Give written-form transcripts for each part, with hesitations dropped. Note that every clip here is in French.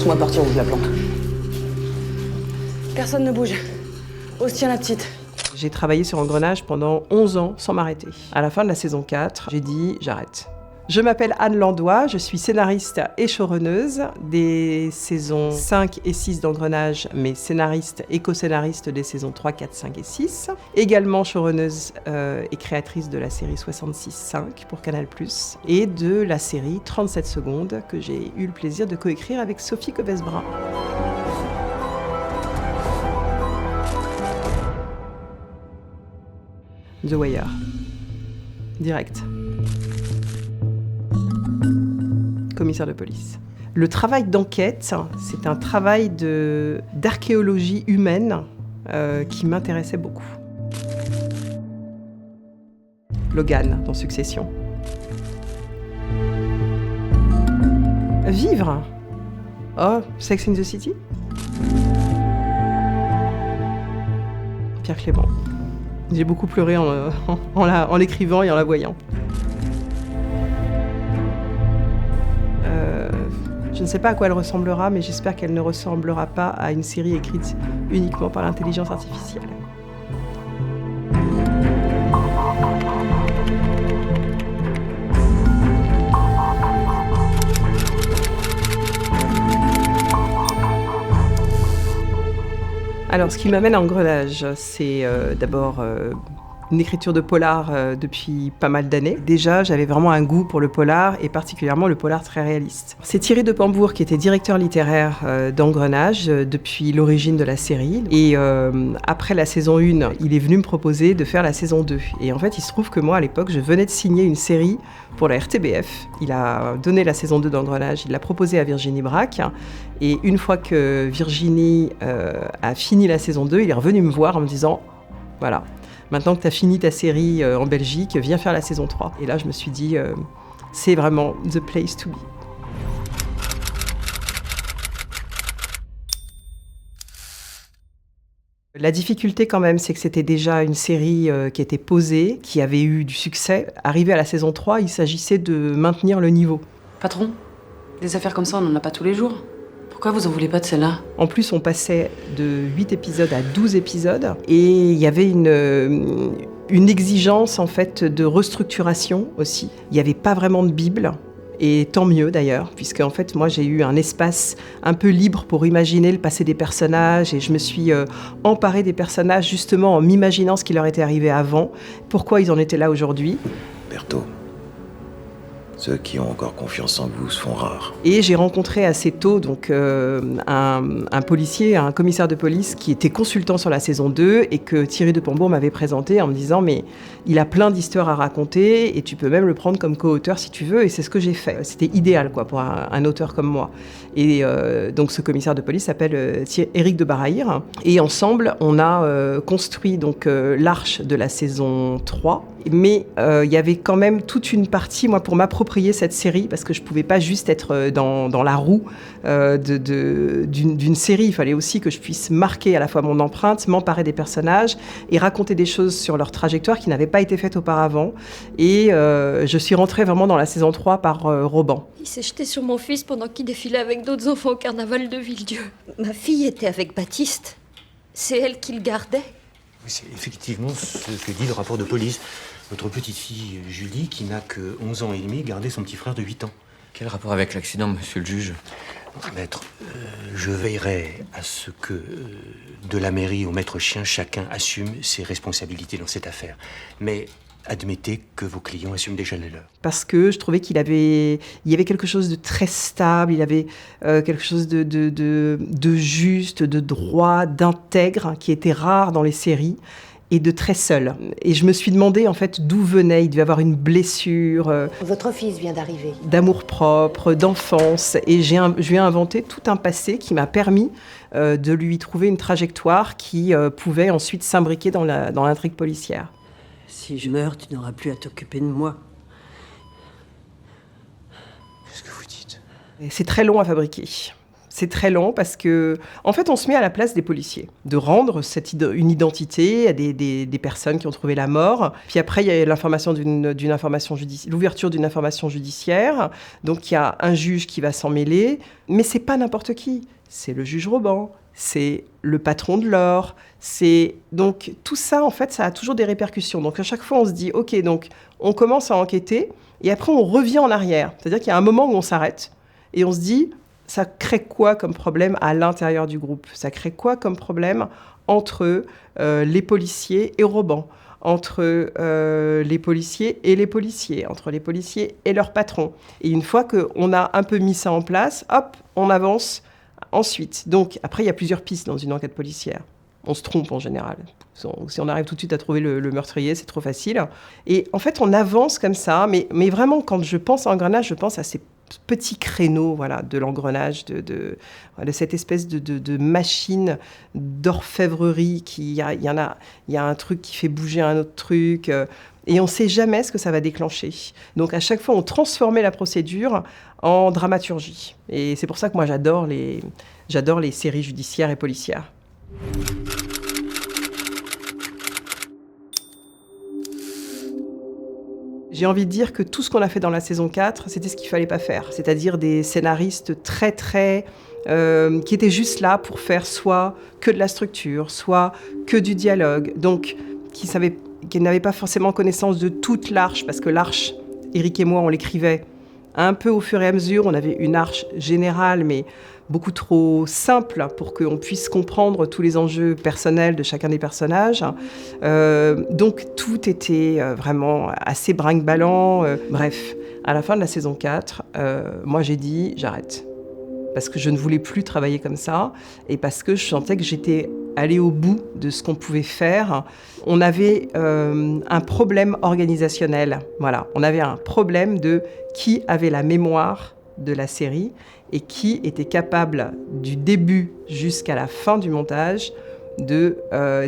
Laisse-moi partir ou je la plante. Personne ne bouge. On se tient la petite. J'ai travaillé sur Engrenage pendant 11 ans sans m'arrêter. À la fin de la saison 4, j'ai dit j'arrête. Je m'appelle Anne Landois, je suis scénariste et showrunneuse des saisons 5 et 6 d'Engrenage, mais scénariste et co-scénariste des saisons 3, 4, 5 et 6. Également showrunneuse et créatrice de la série 66.5 pour Canal+, et de la série 37 secondes que j'ai eu le plaisir de coécrire avec Sophie Cobesbras. The Wire. Direct. Commissaire de police. Le travail d'enquête, c'est un travail d'archéologie humaine qui m'intéressait beaucoup. Logan, dans Succession. Vivre. Oh, Sex and the City. Pierre Clément. J'ai beaucoup pleuré en l'écrivant et en la voyant. Je ne sais pas à quoi elle ressemblera, mais j'espère qu'elle ne ressemblera pas à une série écrite uniquement par l'intelligence artificielle. Alors, ce qui m'amène à Engrenage, c'est d'abord une écriture de polar depuis pas mal d'années. Déjà, j'avais vraiment un goût pour le polar, et particulièrement le polar très réaliste. C'est Thierry Depambour qui était directeur littéraire d'Engrenage depuis l'origine de la série. Et après la saison 1, il est venu me proposer de faire la saison 2. Et en fait, il se trouve que moi, à l'époque, je venais de signer une série pour la RTBF. Il a donné la saison 2 d'Engrenage, il l'a proposée à Virginie Brac. Et une fois que Virginie a fini la saison 2, il est revenu me voir en me disant « Voilà, maintenant que tu as fini ta série en Belgique, viens faire la saison 3. » Et là, je me suis dit c'est vraiment the place to be. La difficulté quand même, c'est que c'était déjà une série qui était posée, qui avait eu du succès. Arrivé à la saison 3, il s'agissait de maintenir le niveau. Patron, des affaires comme ça, on n'en a pas tous les jours. Pourquoi vous en voulez pas de celle-là ? En plus, on passait de 8 épisodes à 12 épisodes et il y avait une exigence en fait de restructuration aussi. Il n'y avait pas vraiment de Bible. Et tant mieux d'ailleurs, puisque en fait moi j'ai eu un espace un peu libre pour imaginer le passé des personnages, et je me suis emparée des personnages justement en m'imaginant ce qui leur était arrivé avant, pourquoi ils en étaient là aujourd'hui. Berthaud, ceux qui ont encore confiance en vous se font rares. Et j'ai rencontré assez tôt donc, un policier, un commissaire de police qui était consultant sur la saison 2 et que Thierry Depambour m'avait présenté en me disant « mais il a plein d'histoires à raconter et tu peux même le prendre comme co-auteur si tu veux ». Et c'est ce que j'ai fait. C'était idéal quoi, pour un auteur comme moi. Et donc ce commissaire de police s'appelle Éric de Baraïr. Et ensemble, on a construit donc, l'arche de la saison 3. Mais il y avait quand même toute une partie, moi, pour m'approprier cette série, parce que je ne pouvais pas juste être dans la roue d'une série. Il fallait aussi que je puisse marquer à la fois mon empreinte, m'emparer des personnages et raconter des choses sur leur trajectoire qui n'avaient pas été faites auparavant. Et je suis rentrée vraiment dans la saison 3 par Roban. Il s'est jeté sur mon fils pendant qu'il défilait avec d'autres enfants au carnaval de Villedieu. Ma fille était avec Baptiste. C'est elle qui le gardait. Oui, c'est effectivement ce que dit le rapport de police. Votre petite-fille, Julie, qui n'a que 11 ans et demi, gardait son petit frère de 8 ans. Quel rapport avec l'accident, monsieur le juge ? Maître, je veillerai à ce que, de la mairie au maître chien, chacun assume ses responsabilités dans cette affaire. Mais admettez que vos clients assument déjà les leurs. Parce que je trouvais il y avait quelque chose de très stable, il y avait quelque chose de juste, de droit, d'intègre, qui était rare dans les séries. Et de très seul. Et je me suis demandé en fait d'où venait. Il devait avoir une blessure. Votre fils vient d'arriver. D'amour-propre, d'enfance. Et je lui ai inventé tout un passé qui m'a permis de lui trouver une trajectoire qui pouvait ensuite s'imbriquer dans l'intrigue policière. Si je meurs, tu n'auras plus à t'occuper de moi. Qu'est-ce que vous dites ? Et c'est très long à fabriquer. C'est très lent parce que, en fait, on se met à la place des policiers, de rendre une identité à des personnes qui ont trouvé la mort. Puis après, il y a l'ouverture d'une information judiciaire. Donc, il y a un juge qui va s'en mêler. Mais c'est pas n'importe qui. C'est le juge Roban, c'est le patron de l'or. Donc, tout ça, en fait, ça a toujours des répercussions. Donc, à chaque fois, on se dit, OK, donc, on commence à enquêter et après, on revient en arrière. C'est-à-dire qu'il y a un moment où on s'arrête et on se dit... Ça crée quoi comme problème à l'intérieur du groupe ? Ça crée quoi comme problème entre les policiers et Roban, entre les policiers et les policiers, entre les policiers et leurs patrons. Et une fois qu'on a un peu mis ça en place, hop, on avance ensuite. Donc, après, il y a plusieurs pistes dans une enquête policière. On se trompe en général. Si on arrive tout de suite à trouver le meurtrier, c'est trop facile. Et en fait, on avance comme ça. Mais vraiment, quand je pense à engrenage, je pense à ces petits créneaux, voilà, de l'engrenage, de cette espèce de machine d'orfèvrerie il y a un truc qui fait bouger un autre truc, et on ne sait jamais ce que ça va déclencher. Donc à chaque fois, on transformait la procédure en dramaturgie. Et c'est pour ça que moi, j'adore les séries judiciaires et policières. J'ai envie de dire que tout ce qu'on a fait dans la saison 4, c'était ce qu'il ne fallait pas faire. C'est-à-dire des scénaristes très qui étaient juste là pour faire soit que de la structure, soit que du dialogue. Donc, qui n'avaient pas forcément connaissance de toute l'arche, parce que l'arche, Éric et moi, on l'écrivait un peu au fur et à mesure. On avait une arche générale, mais beaucoup trop simple pour qu'on puisse comprendre tous les enjeux personnels de chacun des personnages. Donc tout était vraiment assez brinque-ballant. Bref, à la fin de la saison 4, moi j'ai dit j'arrête. Parce que je ne voulais plus travailler comme ça et parce que je sentais que j'étais allée au bout de ce qu'on pouvait faire. On avait un problème organisationnel. Voilà, on avait un problème de qui avait la mémoire de la série et qui était capable, du début jusqu'à la fin du montage, de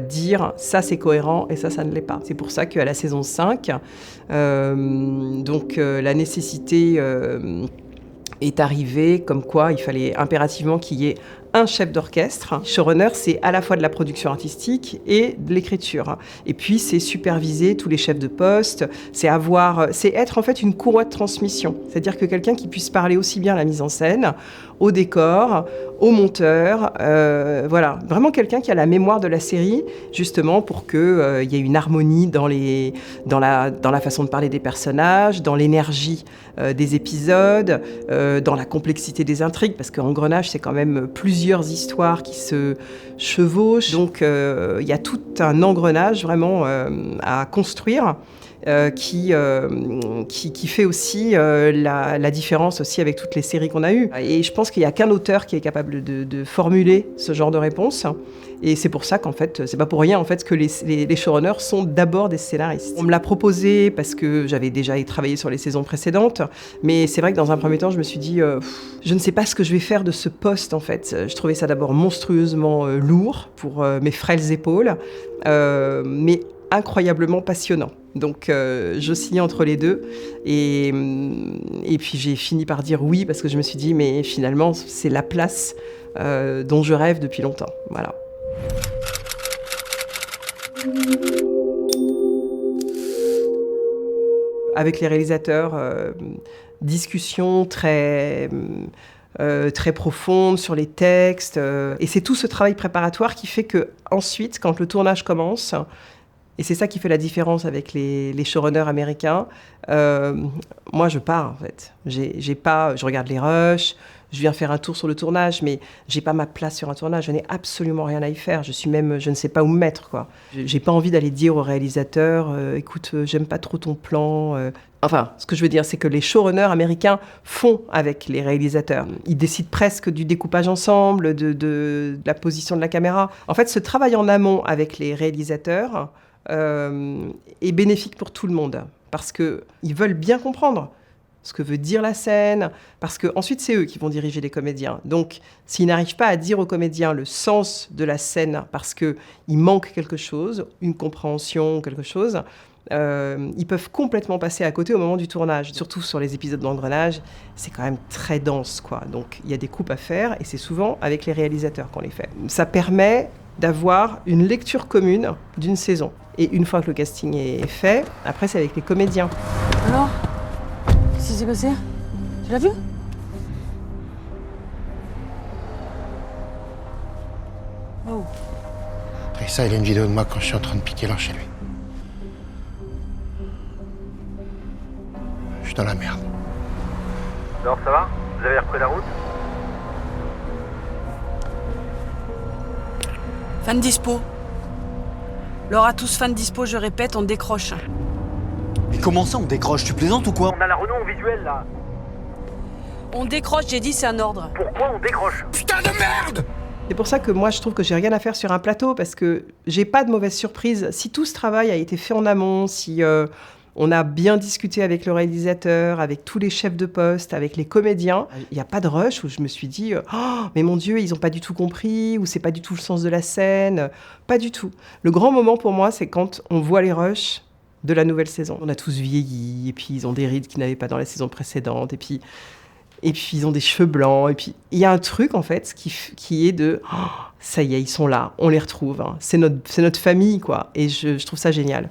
dire ça c'est cohérent et ça ne l'est pas. C'est pour ça qu'à la saison 5, la nécessité est arrivée, comme quoi il fallait impérativement qu'il y ait un chef d'orchestre. Showrunner, c'est à la fois de la production artistique et de l'écriture. Et puis, c'est superviser tous les chefs de poste, c'est être en fait une courroie de transmission. C'est-à-dire que quelqu'un qui puisse parler aussi bien à la mise en scène, au décor, au monteur, voilà. Vraiment quelqu'un qui a la mémoire de la série, justement pour qu'il y ait une harmonie dans la façon de parler des personnages, dans l'énergie des épisodes, dans la complexité des intrigues, parce qu'Engrenage, c'est quand même plusieurs histoires qui se chevauchent. Donc, il y a tout un engrenage vraiment à construire. Qui fait aussi la différence aussi avec toutes les séries qu'on a eues. Et je pense qu'il n'y a qu'un auteur qui est capable de formuler ce genre de réponse. Et c'est pour ça qu'en fait, c'est pas pour rien en fait que les showrunners sont d'abord des scénaristes. On me l'a proposé parce que j'avais déjà travaillé sur les saisons précédentes, mais c'est vrai que dans un premier temps, je me suis dit, je ne sais pas ce que je vais faire de ce poste en fait. Je trouvais ça d'abord monstrueusement lourd pour mes frêles épaules, mais incroyablement passionnant. Donc, je signais entre les deux. Et puis, j'ai fini par dire oui, parce que je me suis dit, mais finalement, c'est la place dont je rêve depuis longtemps. Voilà. Avec les réalisateurs, discussion très profonde sur les textes. Et c'est tout ce travail préparatoire qui fait que ensuite, quand le tournage commence, et c'est ça qui fait la différence avec les showrunners américains. Moi, je pars, en fait. Je regarde les rushs, je viens faire un tour sur le tournage, mais j'ai pas ma place sur un tournage. Je n'ai absolument rien à y faire. Je ne sais pas où me mettre, quoi. J'ai pas envie d'aller dire au réalisateur, écoute, j'aime pas trop ton plan. Enfin, ce que je veux dire, c'est que les showrunners américains font avec les réalisateurs. Ils décident presque du découpage ensemble, de la position de la caméra. En fait, ce travail en amont avec les réalisateurs est bénéfique pour tout le monde, parce qu'ils veulent bien comprendre ce que veut dire la scène, parce qu'ensuite c'est eux qui vont diriger les comédiens. Donc s'ils n'arrivent pas à dire aux comédiens le sens de la scène, parce qu'il manque quelque chose, une compréhension, quelque chose, ils peuvent complètement passer à côté au moment du tournage. Surtout sur les épisodes d'Engrenage, c'est quand même très dense, quoi. Donc il y a des coupes à faire et c'est souvent avec les réalisateurs qu'on les fait. Ça permet d'avoir une lecture commune d'une saison. Et une fois que le casting est fait, après c'est avec les comédiens. Alors, qu'est-ce qui s'est passé? Tu l'as vu? Oh. Trissa, il a une vidéo de moi quand je suis en train de piquer l'or chez lui. Je suis dans la merde. Alors ça va? Vous avez repris la route? Fan dispo. Laura, tous fan dispo, je répète, on décroche. Mais comment ça on décroche? Tu plaisantes ou quoi? On a la Renault en visuel là. On décroche, j'ai dit, c'est un ordre. Pourquoi on décroche? Putain de merde! C'est pour ça que moi, je trouve que j'ai rien à faire sur un plateau, parce que j'ai pas de mauvaise surprise. Si tout ce travail a été fait en amont, si on a bien discuté avec le réalisateur, avec tous les chefs de poste, avec les comédiens, il n'y a pas de rush où je me suis dit « Oh, mais mon Dieu, ils n'ont pas du tout compris » ou « C'est pas du tout le sens de la scène ». Pas du tout. Le grand moment pour moi, c'est quand on voit les rushs de la nouvelle saison. On a tous vieilli, et puis ils ont des rides qu'ils n'avaient pas dans la saison précédente, et puis ils ont des cheveux blancs, et puis il y a un truc en fait qui est de oh, ça y est, ils sont là, on les retrouve, hein. C'est notre famille, quoi, et je trouve ça génial.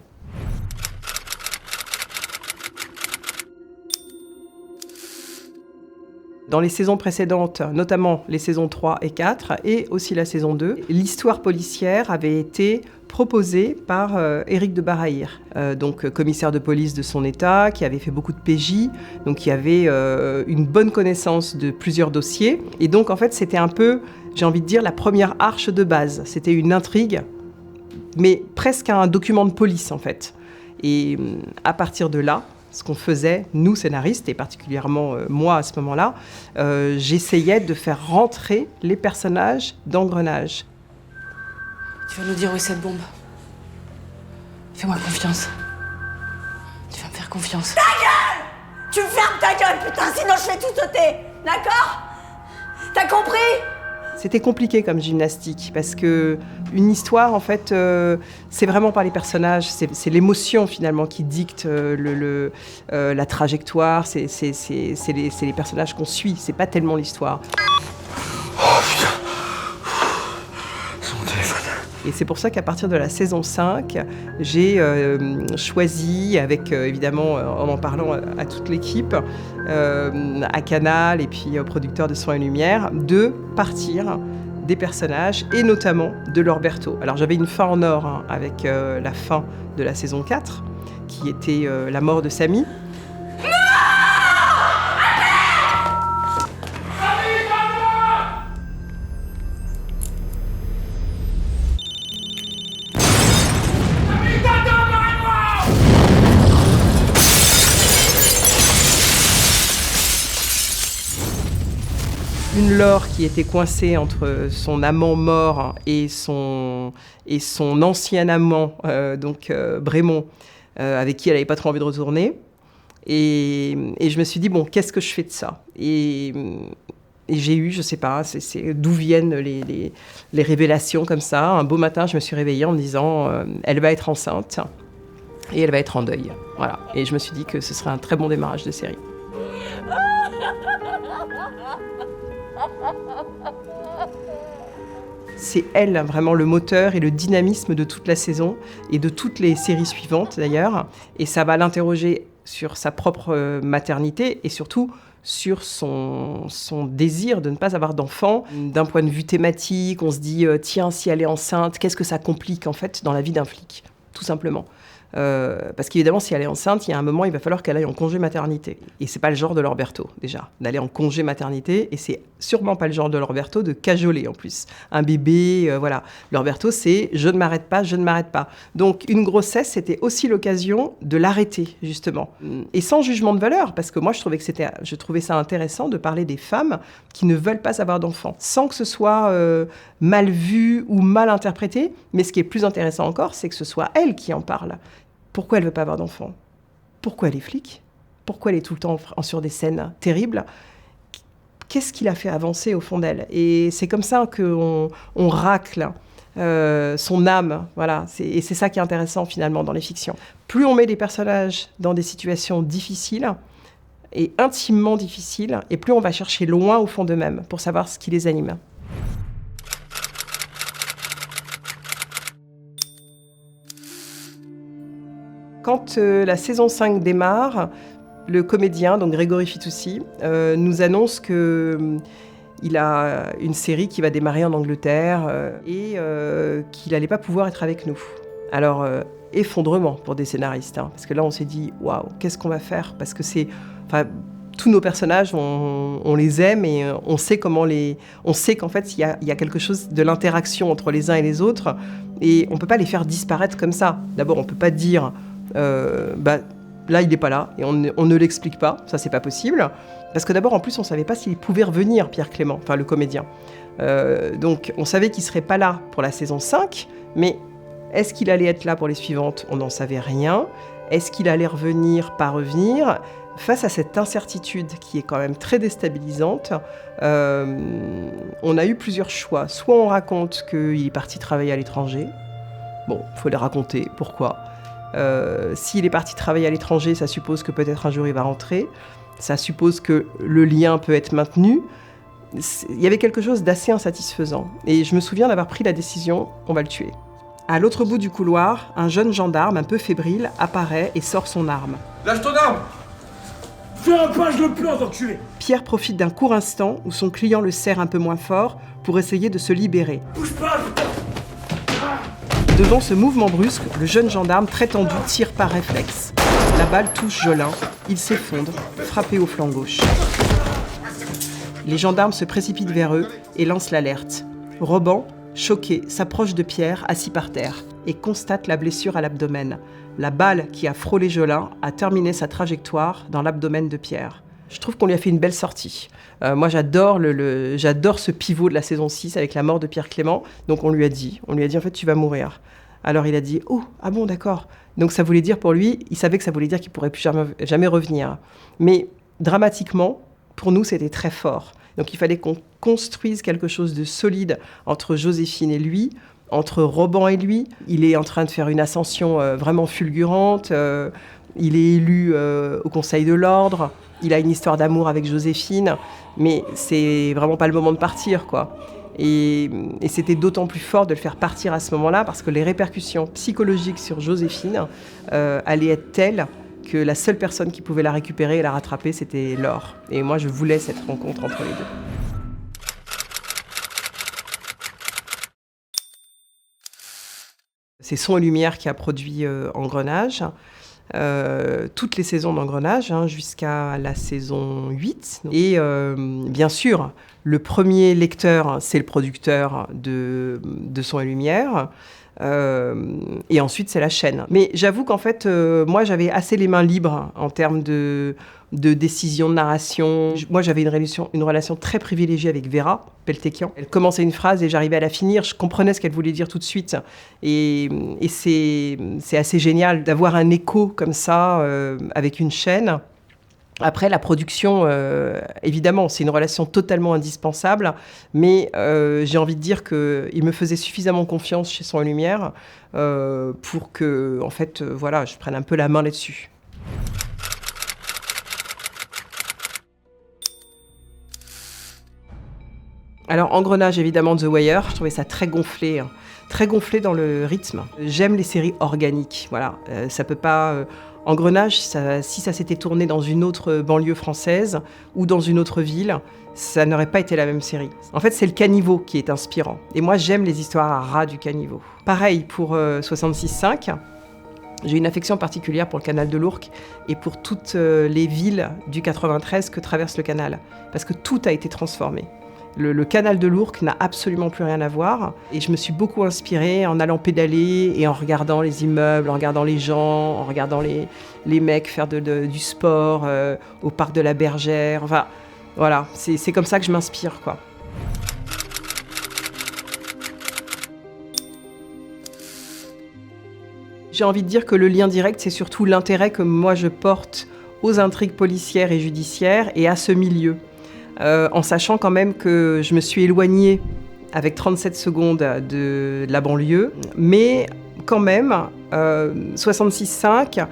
Dans les saisons précédentes, notamment les saisons 3 et 4, et aussi la saison 2, l'histoire policière avait été proposée par Éric de Baraïr, donc commissaire de police de son état, qui avait fait beaucoup de PJ, donc qui avait une bonne connaissance de plusieurs dossiers. Et donc, en fait, c'était un peu, j'ai envie de dire, la première arche de base. C'était une intrigue, mais presque un document de police, en fait. Et à partir de là, ce qu'on faisait, nous scénaristes, et particulièrement moi à ce moment-là, j'essayais de faire rentrer les personnages d'Engrenage. Tu vas nous dire où est cette bombe. Fais-moi confiance. Tu vas me faire confiance. Ta gueule! Tu fermes ta gueule, putain, sinon je fais tout sauter. D'accord? T'as compris? C'était compliqué comme gymnastique, parce que une histoire, en fait, c'est vraiment pas les personnages, c'est l'émotion finalement qui dicte la trajectoire, c'est les personnages qu'on suit, c'est pas tellement l'histoire. Oh putain. C'est mon téléphone. Et c'est pour ça qu'à partir de la saison 5, j'ai choisi, avec évidemment en parlant à toute l'équipe, à Canal et puis aux producteurs de Son et Lumière, de partir des personnages et notamment de Lorberto. Alors j'avais une fin en or, hein, avec la fin de la saison 4, qui était la mort de Samy. Une Laure qui était coincée entre son amant mort et son ancien amant, Brémond, avec qui elle n'avait pas trop envie de retourner. Et je me suis dit, bon, qu'est-ce que je fais de ça ? Et j'ai eu, je sais pas, c'est d'où viennent les révélations comme ça. Un beau matin, je me suis réveillée en me disant, elle va être enceinte et elle va être en deuil. Voilà. Et je me suis dit que ce serait un très bon démarrage de série. C'est elle, vraiment, le moteur et le dynamisme de toute la saison et de toutes les séries suivantes, d'ailleurs. Et ça va l'interroger sur sa propre maternité et surtout sur son désir de ne pas avoir d'enfant. D'un point de vue thématique, on se dit, tiens, si elle est enceinte, qu'est-ce que ça complique, en fait, dans la vie d'un flic, tout simplement. Parce qu'évidemment, si elle est enceinte, il y a un moment, il va falloir qu'elle aille en congé maternité. Et c'est pas le genre de Lorberto, déjà, d'aller en congé maternité. Et c'est sûrement pas le genre de Lorberto de cajoler, en plus. Un bébé, voilà. Lorberto, c'est « je ne m'arrête pas, je ne m'arrête pas ». Donc, une grossesse, c'était aussi l'occasion de l'arrêter, justement. Et sans jugement de valeur, parce que moi, je trouvais ça intéressant de parler des femmes qui ne veulent pas avoir d'enfants, sans que ce soit mal vu ou mal interprété. Mais ce qui est plus intéressant encore, c'est que ce soit elle qui en parle. Pourquoi elle ne veut pas avoir d'enfant ? Pourquoi elle est flic ? Pourquoi elle est tout le temps sur des scènes terribles ? Qu'est-ce qui l'a fait avancer au fond d'elle ? Et c'est comme ça qu'on racle son âme. Voilà. Et c'est ça qui est intéressant finalement dans les fictions. Plus on met des personnages dans des situations difficiles et intimement difficiles, et plus on va chercher loin au fond d'eux-mêmes pour savoir ce qui les anime. Quand la saison 5 démarre, le comédien, donc Grégory Fitoussi, nous annonce qu'il a une série qui va démarrer en Angleterre et qu'il n'allait pas pouvoir être avec nous. Alors, effondrement pour des scénaristes, hein, parce que là, on s'est dit, waouh, qu'est-ce qu'on va faire ? Parce que tous nos personnages, on les aime et on sait on sait qu'en fait, il y a quelque chose de l'interaction entre les uns et les autres et on ne peut pas les faire disparaître comme ça. D'abord, on ne peut pas dire... là il n'est pas là et on ne l'explique pas, ça c'est pas possible parce que d'abord en plus on savait pas s'il pouvait revenir, Pierre Clément, enfin le comédien, donc on savait qu'il serait pas là pour la saison 5, mais est-ce qu'il allait être là pour les suivantes? On n'en savait rien. Est-ce qu'il allait revenir, pas revenir? Face à cette incertitude qui est quand même très déstabilisante, on a eu plusieurs choix. Soit on raconte qu'il est parti travailler à l'étranger, bon, il faut le raconter, pourquoi? S'il est parti travailler à l'étranger, ça suppose que peut-être un jour il va rentrer. Ça suppose que le lien peut être maintenu. Il y avait quelque chose d'assez insatisfaisant. Et je me souviens d'avoir pris la décision, on va le tuer. À l'autre bout du couloir, un jeune gendarme un peu fébrile apparaît et sort son arme. Lâche ton arme! Fais un pas, je le plante, enculé! Pierre profite d'un court instant où son client le serre un peu moins fort pour essayer de se libérer. Bouge pas, putain! Devant ce mouvement brusque, le jeune gendarme, très tendu, tire par réflexe. La balle touche Jolin, il s'effondre, frappé au flanc gauche. Les gendarmes se précipitent vers eux et lancent l'alerte. Roban, choqué, s'approche de Pierre, assis par terre, et constate la blessure à l'abdomen. La balle qui a frôlé Jolin a terminé sa trajectoire dans l'abdomen de Pierre. Je trouve qu'on lui a fait une belle sortie. Moi, j'adore j'adore ce pivot de la saison 6 avec la mort de Pierre Clément. Donc, on lui a dit, en fait, tu vas mourir. Alors, il a dit, oh, ah bon, d'accord. Donc, ça voulait dire pour lui, il savait que ça voulait dire qu'il ne pourrait plus jamais revenir. Mais, dramatiquement, pour nous, c'était très fort. Donc, il fallait qu'on construise quelque chose de solide entre Joséphine et lui, entre Roban et lui. Il est en train de faire une ascension vraiment fulgurante. Il est élu au Conseil de l'Ordre. Il a une histoire d'amour avec Joséphine, mais c'est vraiment pas le moment de partir, quoi. Et c'était d'autant plus fort de le faire partir à ce moment-là, parce que les répercussions psychologiques sur Joséphine allaient être telles que la seule personne qui pouvait la récupérer et la rattraper, c'était Laure. Et moi, je voulais cette rencontre entre les deux. C'est Son et Lumière qui a produit Engrenage. Toutes les saisons d'Engrenage, jusqu'à la saison 8. Et bien sûr, le premier lecteur, c'est le producteur de Son et Lumière. Et ensuite, c'est la chaîne. Mais j'avoue qu'en fait, moi, j'avais assez les mains libres en termes de décision de narration. Moi, j'avais une relation très privilégiée avec Vera Peltekian. Elle commençait une phrase et j'arrivais à la finir. Je comprenais ce qu'elle voulait dire tout de suite. Et c'est assez génial d'avoir un écho comme ça avec une chaîne. Après, la production, évidemment, c'est une relation totalement indispensable, mais j'ai envie de dire qu'il me faisait suffisamment confiance chez Son et Lumière pour que, en fait, voilà, je prenne un peu la main là-dessus. Alors, Engrenage, évidemment, The Wire, je trouvais ça très gonflé dans le rythme. J'aime les séries organiques, voilà. Ça peut pas... Engrenage, si ça s'était tourné dans une autre banlieue française ou dans une autre ville, ça n'aurait pas été la même série. En fait, c'est le caniveau qui est inspirant. Et moi, j'aime les histoires à ras du caniveau. Pareil pour 66.5. J'ai une affection particulière pour le canal de l'Ourcq et pour toutes les villes du 93 que traverse le canal. Parce que tout a été transformé. Le canal de l'Ourcq n'a absolument plus rien à voir. Et je me suis beaucoup inspirée en allant pédaler et en regardant les immeubles, en regardant les gens, en regardant les mecs faire du sport au parc de la Bergère. Enfin, voilà, c'est comme ça que je m'inspire, quoi. J'ai envie de dire que le lien direct, c'est surtout l'intérêt que moi je porte aux intrigues policières et judiciaires et à ce milieu. En sachant quand même que je me suis éloignée avec 37 secondes de la banlieue. Mais quand même, 66.5,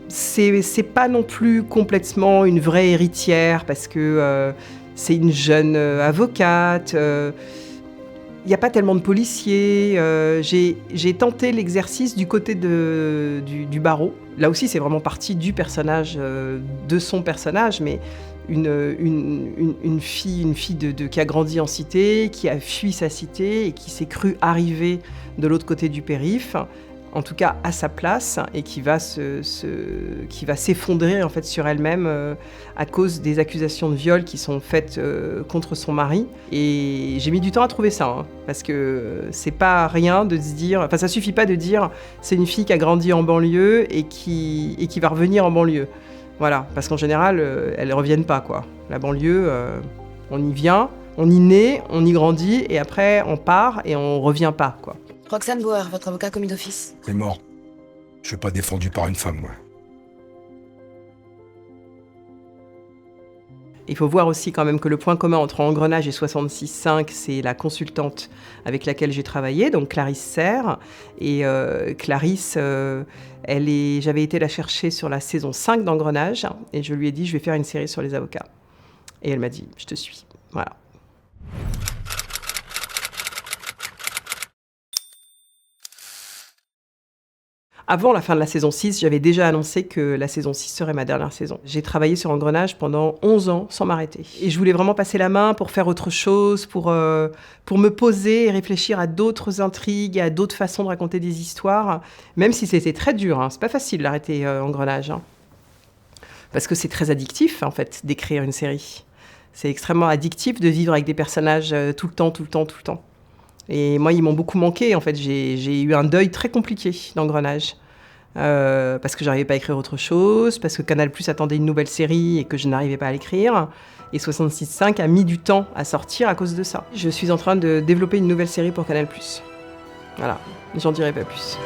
c'est pas non plus complètement une vraie héritière, parce que c'est une jeune avocate. Il n'y a pas tellement de policiers. J'ai tenté l'exercice du côté du barreau. Là aussi, c'est vraiment parti du personnage, de son personnage, mais une fille qui a grandi en cité, qui a fui sa cité et qui s'est crue arriver de l'autre côté du périph', en tout cas à sa place, et qui va s'effondrer en fait sur elle-même à cause des accusations de viol qui sont faites contre son mari. Et j'ai mis du temps à trouver ça, hein, parce que c'est pas rien de se dire, enfin ça suffit pas de dire c'est une fille qui a grandi en banlieue et qui va revenir en banlieue. Voilà, parce qu'en général, elles ne reviennent pas, quoi. La banlieue, on y vient, on y naît, on y grandit, et après on part et on revient pas, quoi. Roxane Bauer, votre avocat commis d'office. C'est mort. Je suis pas défendu par une femme, moi. Il faut voir aussi quand même que le point commun entre Engrenage et 66.5, c'est la consultante avec laquelle j'ai travaillé, donc Clarisse Serre. Et Clarisse, j'avais été la chercher sur la saison 5 d'Engrenage, et je lui ai dit, je vais faire une série sur les avocats. Et elle m'a dit, je te suis. Voilà. Avant la fin de la saison 6, j'avais déjà annoncé que la saison 6 serait ma dernière saison. J'ai travaillé sur Engrenage pendant 11 ans sans m'arrêter. Et je voulais vraiment passer la main pour faire autre chose, pour me poser et réfléchir à d'autres intrigues, à d'autres façons de raconter des histoires, même si c'était très dur, hein. C'est pas facile d'arrêter Engrenage, hein. Parce que c'est très addictif, en fait, d'écrire une série. C'est extrêmement addictif de vivre avec des personnages tout le temps. Et moi, ils m'ont beaucoup manqué, en fait. J'ai eu un deuil très compliqué d'Engrenage. Parce que j'arrivais pas à écrire autre chose, parce que Canal+ attendait une nouvelle série et que je n'arrivais pas à l'écrire. Et 66.5 a mis du temps à sortir à cause de ça. Je suis en train de développer une nouvelle série pour Canal+. Voilà, j'en dirai pas plus.